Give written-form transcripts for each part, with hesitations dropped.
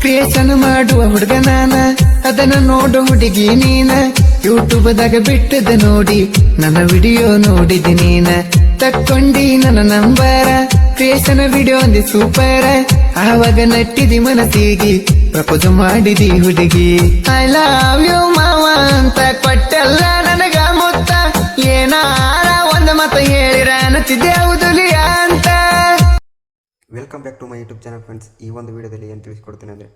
Creation ಮಾಡುವ ಹುಡುಗ ನಾನ, ಅದನ್ನ ನೋಡು ಹುಡುಗಿ ನೀನ. ಯೂಟ್ಯೂಬ್ದಾಗ ಬಿಟ್ಟದ ನೋಡಿ ನನ್ನ ವಿಡಿಯೋ ನೋಡಿದಿ ನೀನ. ತಕ್ಕೊಂಡಿ ನನ್ನ ನಂಬರ, ಕ್ರಿಯೇಷನ್ ವಿಡಿಯೋ ಅಂದಿ ಸೂಪರ್. ಆವಾಗ ನಟ್ಟಿದಿ ಮನಸ್ಸಿಗೆ ಪ್ರಪೋಸ್ ಮಾಡಿದಿ ಹುಡುಗಿ. ಐ ಲವ್ ಯು ಮಾವ ಅಂತ ಕೊಟ್ಟಲ್ಲ ನನಗ ಮುತ್ತ. ಏನಾರ ಒಂದ್ ಮತ ಹೇಳಿರ ಅನ್ನತಿದ್ದೆ ಹೌದುಲಿಯ ಅಂತ. Welcome back to my YouTube channel friends. ಈ ಒಂದು ವಿಡಿಯೋದಲ್ಲಿ ಏನು ತಿಳಿಸಿಕೊಡ್ತೇನೆ ಅಂದರೆ,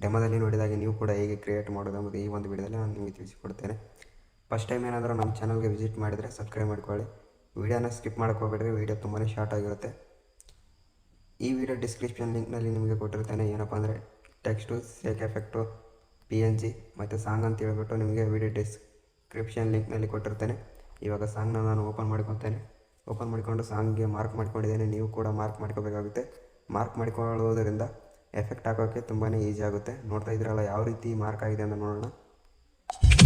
ಡೆಮೋದಲ್ಲಿ ನೋಡಿದಾಗ ನೀವು ಕೂಡ ಹೇಗೆ ಕ್ರಿಯೇಟ್ ಮಾಡೋದು ಎಂಬುದು ಈ ಒಂದು ವಿಡಿಯೋದಲ್ಲಿ ನಾನು ನಿಮಗೆ ತಿಳಿಸಿಕೊಡ್ತೇನೆ. ಫಸ್ಟ್ ಟೈಮ್ ಏನಾದರೂ ನಮ್ಮ ಚಾನಲ್ಗೆ ವಿಸಿಟ್ ಮಾಡಿದರೆ ಸಬ್ಸ್ಕ್ರೈಬ್ ಮಾಡ್ಕೊಳ್ಳಿ. ವಿಡಿಯೋನ ಸ್ಕಿಪ್ ಮಾಡೋಕೆ ಹೋಗಬೇಡ್ರಿ, ವಿಡಿಯೋ ತುಂಬಾ ಶಾರ್ಟ್ ಆಗಿರುತ್ತೆ. ಈ ವಿಡಿಯೋ ಡಿಸ್ಕ್ರಿಪ್ಷನ್ ಲಿಂಕ್ನಲ್ಲಿ ನಿಮಗೆ ಕೊಟ್ಟಿರ್ತೇನೆ. ಏನಪ್ಪ ಅಂದರೆ ಟೆಕ್ಸ್ಟು, ಸೇಕ್ ಎಫೆಕ್ಟು, PNG ಮತ್ತು ಸಾಂಗ್ ಅಂತ ಹೇಳ್ಬಿಟ್ಟು ನಿಮಗೆ ವಿಡಿಯೋ ಡಿಸ್ಕ್ರಿಪ್ಷನ್ ಲಿಂಕ್ನಲ್ಲಿ ಕೊಟ್ಟಿರ್ತೇನೆ. ಇವಾಗ ಸಾಂಗ್ನ ನಾನು ಓಪನ್ ಮಾಡ್ಕೊತೇನೆ. ಓಪನ್ ಮಾಡಿಕೊಂಡು ಸಾಂಗ್ಗೆ ಮಾರ್ಕ್ ಮಾಡ್ಕೊಂಡಿದ್ದೇನೆ. ನೀವು ಕೂಡ ಮಾರ್ಕ್ ಮಾಡ್ಕೋಬೇಕಾಗುತ್ತೆ. ಮಾರ್ಕ್ ಮಾಡಿಕೊಳ್ಳೋದರಿಂದ ಎಫೆಕ್ಟ್ ಹಾಕೋಕ್ಕೆ ತುಂಬಾ ಈಸಿ ಆಗುತ್ತೆ. ನೋಡ್ತಾ ಇದ್ರಲ್ಲ ಯಾವ ರೀತಿ ಮಾರ್ಕ್ ಆಗಿದೆ ಅಂತ ನೋಡೋಣ.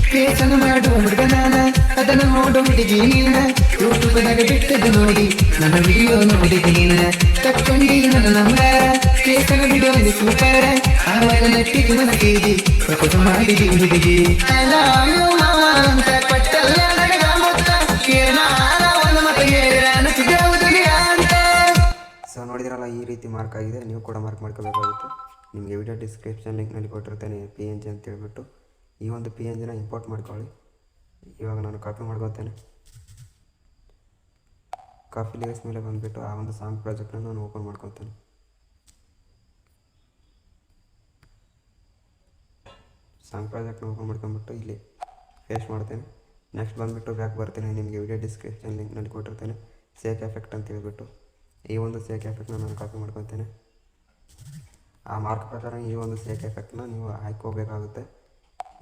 ಕ್ರಿಯೇಷನ್ ಮಾಡುವ ಹುಡುಗ ನಾನ, ಅದನ್ನು ನೋಡು ಹುಡುಗಿ ನೀನ. ಯೂಟ್ಯೂಬ್ದಾಗ ಬಿಟ್ಟದ ನೋಡಿ ನನ್ನ ವಿಡಿಯೋ ನೋಡಿದಿ ನೀನ. ತಕ್ಕೊಂಡಿ ನನ್ನ ನಂಬರ, ಕ್ರಿಯೇಷನ್ ವಿಡಿಯೋ ಅಂದಿ ಸೂಪರ್. ಆವಾಗ ನಟ್ಟಿದಿ ಮನಸ್ಸಿಗೆ ಪ್ರಪೋಸ್ ಮಾಡಿದಿ ಹುಡುಗಿ. ಐ ಲವ್ ಯು ಮಾವ ಅಂತ ಕೊಟ್ಟಲ್ಲ ನನಗ ಮುತ್ತ. ಏನಾರ ಒಂದು ಮತ ಹೇಳಿರ ಅನ್ನತಿದ್ದೆ ಹೌದುಲಿಯ ಅಂತ. ಸೊ ನೋಡಿದ್ರಲ್ಲ ಈ ರೀತಿ ಮಾರ್ಕ್ ಆಗಿದೆ. ನೀವು ಕೂಡ ಮಾರ್ಕ್ ಮಾಡ್ಕೋಬೇಕಾಗುತ್ತೆ. ನಿಮಗೆ ವಿಡಿಯೋ ಡಿಸ್ಕ್ರಿಪ್ಷನ್ ಲಿಂಕ್ನಲ್ಲಿ ಕೊಟ್ಟಿರ್ತೇನೆ PNG ಅಂತ ಹೇಳ್ಬಿಟ್ಟು. ಈ ಒಂದು PNGನ ಇಂಪೋರ್ಟ್ ಮಾಡ್ಕೊಳ್ಳಿ. ಇವಾಗ ನಾನು ಕಾಪಿ ಮಾಡ್ಕೊತೇನೆ. ಕಾಪಿ ಲೇಯರ್ಸ್ ಮೇಲೆ ಬಂದುಬಿಟ್ಟು ಆ ಒಂದು ಸಾಂಗ್ ಪ್ರಾಜೆಕ್ಟ್ನ ನಾನು ಓಪನ್ ಮಾಡ್ಕೊತೇನೆ. ಸಾಂಗ್ ಪ್ರಾಜೆಕ್ಟ್ನ ಓಪನ್ ಮಾಡ್ಕೊಂಡ್ಬಿಟ್ಟು ಇಲ್ಲಿ ಪೇಸ್ಟ್ ಮಾಡ್ತೇನೆ. ನೆಕ್ಸ್ಟ್ ಬಂದುಬಿಟ್ಟು ಬ್ಯಾಕ್ ಬರ್ತೀನಿ. ನಿಮಗೆ ವಿಡಿಯೋ ಡಿಸ್ಕ್ರಿಪ್ಷನ್ ಲಿಂಕ್ನಲ್ಲಿ ಕೊಟ್ಟಿರ್ತೇನೆ ಸೇಕ್ ಎಫೆಕ್ಟ್ ಅಂತ ಹೇಳ್ಬಿಟ್ಟು. ಈ ಒಂದು ಸೇಕ್ ಎಫೆಕ್ಟ್ನ ನಾನು ಕಾಪಿ ಮಾಡ್ಕೊತೇನೆ. ಆ ಮಾರ್ಕ್ ಪ್ರಕಾರ ಈ ಒಂದು ಸೇಕ್ ಎಫೆಕ್ಟ್ನ ನೀವು ಹಾಕ್ಕೋಬೇಕಾಗುತ್ತೆ.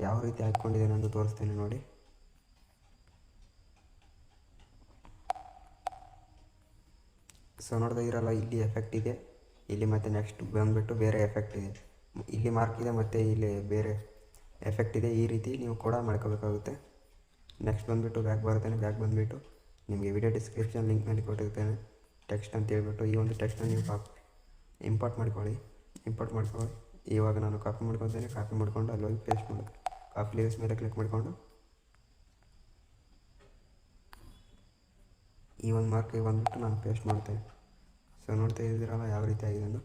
ಯಾವ ರೀತಿ ಹಾಕ್ಕೊಂಡಿದ್ದೇನೆ ಅಂತ ತೋರಿಸ್ತೇನೆ ನೋಡಿ. ಸೊ ನೋಡ್ತಾ ಇರಲ್ಲ ಇಲ್ಲಿ ಎಫೆಕ್ಟ್ ಇದೆ, ಇಲ್ಲಿ ಮತ್ತು ನೆಕ್ಸ್ಟ್ ಬಂದುಬಿಟ್ಟು ಬೇರೆ ಎಫೆಕ್ಟ್ ಇದೆ. ಇಲ್ಲಿ ಮಾರ್ಕ್ ಇದೆ ಮತ್ತು ಇಲ್ಲಿ ಬೇರೆ ಎಫೆಕ್ಟ್ ಇದೆ. ಈ ರೀತಿ ನೀವು ಕೂಡ ಮಾಡ್ಕೋಬೇಕಾಗುತ್ತೆ. ನೆಕ್ಸ್ಟ್ ಬಂದುಬಿಟ್ಟು ಬ್ಯಾಕ್ ಬರ್ತೇನೆ. ಬ್ಯಾಕ್ ಬಂದುಬಿಟ್ಟು ನಿಮಗೆ ವಿಡಿಯೋ ಡಿಸ್ಕ್ರಿಪ್ಷನ್ ಲಿಂಕ್ನಲ್ಲಿ ಕೊಟ್ಟಿರ್ತೇನೆ ಟೆಕ್ಸ್ಟ್ ಅಂತ ಹೇಳ್ಬಿಟ್ಟು. ಈ ಒಂದು ಟೆಕ್ಸ್ಟ್ನ ನೀವು ಇಂಪೋರ್ಟ್ ಮಾಡ್ಕೊಳ್ಳಿ. ಇವಾಗ ನಾನು ಕಾಪಿ ಮಾಡ್ಕೊತೇನೆ. ಕಾಪಿ ಮಾಡ್ಕೊಂಡು ಅಲ್ಲಿ ಹೋಗಿ ಪೇಸ್ಟ್ ಮಾಡೋದು. ಕಾಪಿ ಲೇಯರ್ಸ್ ಮೇಲೆ ಕ್ಲಿಕ್ ಮಾಡಿಕೊಂಡು ಈ ಒಂದು ಮಾರ್ಕಿಗೆ ಬಂದುಬಿಟ್ಟು ನಾನು ಪೇಸ್ಟ್ ಮಾಡ್ತೇನೆ. ಸೊ ನೋಡ್ತಾ ಇದ್ದೀರಲ್ಲ ಯಾವ ರೀತಿ ಆಗಿದೆ ಅಂತ.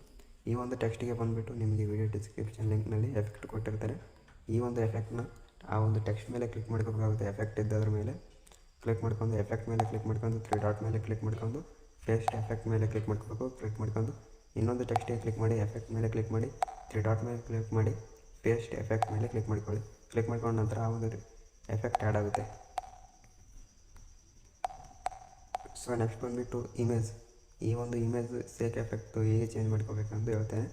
ಈ ಒಂದು ಟೆಕ್ಸ್ಟಿಗೆ ಬಂದುಬಿಟ್ಟು ನಿಮಗೆ ವಿಡಿಯೋ ಡಿಸ್ಕ್ರಿಪ್ಷನ್ ಲಿಂಕ್ನಲ್ಲಿ ಎಫೆಕ್ಟ್ ಕೊಟ್ಟಿರ್ತಾರೆ. ಈ ಒಂದು ಎಫೆಕ್ಟ್ನ ಆ ಒಂದು ಟೆಕ್ಸ್ಟ್ ಮೇಲೆ ಕ್ಲಿಕ್ ಮಾಡ್ಕೋಬೇಕಾಗುತ್ತೆ. ಎಫೆಕ್ಟ್ ಇದ್ದದ್ರ ಮೇಲೆ ಕ್ಲಿಕ್ ಮಾಡ್ಕೊಂಡು, ಎಫೆಕ್ಟ್ ಮೇಲೆ ಕ್ಲಿಕ್ ಮಾಡ್ಕೊಂಡು, 3 ಡಾಟ್ ಮೇಲೆ ಕ್ಲಿಕ್ ಮಾಡ್ಕೊಂಡು, ಪೇಸ್ಟ್ ಎಫೆಕ್ಟ್ ಮೇಲೆ ಕ್ಲಿಕ್ ಮಾಡ್ಕೋಬೇಕು. ಕ್ಲಿಕ್ ಮಾಡ್ಕೊಂಡು ಇನ್ನೊಂದು ಟೆಕ್ಸ್ಟಿಗೆ ಕ್ಲಿಕ್ ಮಾಡಿ, ಎಫೆಕ್ಟ್ ಮೇಲೆ ಕ್ಲಿಕ್ ಮಾಡಿ, 3 ಡಾಟ್ ಮೇಲೆ ಕ್ಲಿಕ್ ಮಾಡಿ, ಪೇಸ್ಟ್ ಎಫೆಕ್ಟ್ ಮೇಲೆ ಕ್ಲಿಕ್ ಮಾಡ್ಕೊಳ್ಳಿ. ಕ್ಲಿಕ್ ಮಾಡ್ಕೊಂಡ ನಂತರ ಆ ಒಂದು ಎಫೆಕ್ಟ್ ಆ್ಯಡ್ ಆಗುತ್ತೆ. ಸೊ ನೆಕ್ಸ್ಟ್ ಬಂದುಬಿಟ್ಟು ಇಮೇಜ್. ಈ ಒಂದು ಇಮೇಜ್ ಸೇಕ್ ಎಫೆಕ್ಟು ಹೇಗೆ ಚೇಂಜ್ ಮಾಡ್ಕೋಬೇಕಂತ ಹೇಳ್ತೇನೆ.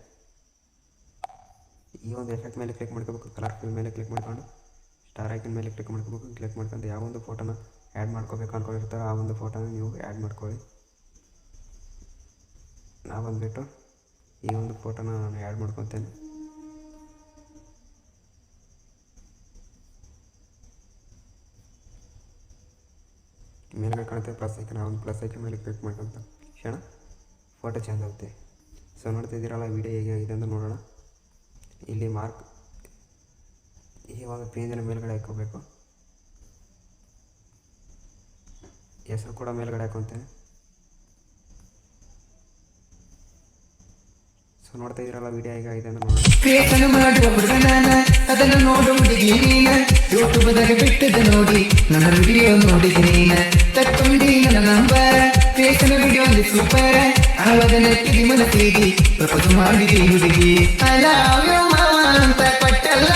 ಈ ಒಂದು ಎಫೆಕ್ಟ್ ಮೇಲೆ ಕ್ಲಿಕ್ ಮಾಡ್ಕೋಬೇಕು. ಕಲರ್ ಫಿಲ್ ಮೇಲೆ ಕ್ಲಿಕ್ ಮಾಡ್ಕೊಂಡು ಸ್ಟಾರ್ ಐಕನ್ ಮೇಲೆ ಕ್ಲಿಕ್ ಮಾಡ್ಕೋಬೇಕು. ಕ್ಲಿಕ್ ಮಾಡ್ಕೊಂಡು ಯಾವ ಒಂದು ಫೋಟೋನ ಆ್ಯಡ್ ಮಾಡ್ಕೋಬೇಕು ಅಂದ್ಕೊಂಡಿರ್ತಾರೆ ಆ ಒಂದು ಫೋಟೋನ ನೀವು ಆ್ಯಡ್ ಮಾಡ್ಕೊಳ್ಳಿ. ನಾ ಬಂದುಬಿಟ್ಟು ಈ ಒಂದು ಫೋಟೋನ ನಾನು ಆ್ಯಡ್ ಮಾಡ್ಕೊತೇನೆ. ಮೇಲ್ಗಡೆ ಕಾಣುತ್ತೆ ಪ್ಲಸ್ ಐಕನ್. ಆ ಒಂದು ಪ್ಲಸ್ ಐಕನ್ ಮೇಲೆ ಕ್ಲಿಕ್ ಮಾಡ್ಕೊಂತ ಕ್ಷಣ ಫೋಟೋ ಚೇಂಜ್ ಆಗುತ್ತೆ. ಸೊ ನೋಡ್ತಾ ಇದ್ದೀರಲ್ಲ ವಿಡಿಯೋ ಹೇಗೆ ಆಗಿದೆ ಅಂತ ನೋಡೋಣ. ಇಲ್ಲಿ ಮಾರ್ಕ್ ಈ ಒಂದು ಪೇಜಿನ ಮೇಲ್ಗಡೆ ಹಾಕೋಬೇಕು. ಹೆಸರು ಕೂಡ ಮೇಲ್ಗಡೆ ಹಾಕೊತೇನೆ. ಸೊ ನೋಡ್ತಾ ಇದ್ದೀರಲ್ಲ ವಿಡಿಯೋ ಹೇಗಾಗಿದೆ ಅಂತ ನೋಡೋಣ. ಕ್ರಿಯೇಷನ್ ಮಾಡುವ ಹುಡುಗ ನಾನ, ಅದನ್ನು ನೋಡು ಹುಡುಗಿ ನೀನ. ಯೂಟ್ಯೂಬ್ದಾಗ ಬಿಟ್ಟದ ನೋಡಿ ನನ್ನ ವಿಡಿಯೋ ನೋಡಿದಿ ನೀನ. ತಕ್ಕೊಂಡಿ ನನ್ನ ನಂಬರ, ಕ್ರಿಯೇಷನ್ ವಿಡಿಯೋ ಅಂದಿ ಸೂಪರ್. ಆವಾಗ ನಟ್ಟಿದಿ ಮನಸ್ಸಿಗೆ ಪ್ರಪೋಸ್ ಮಾಡಿದಿ ಹುಡುಗಿ. ಐ ಲವ್ ಯು ಮಾವ ಅಂತ ಕೊಟ್ಟಲ್ಲ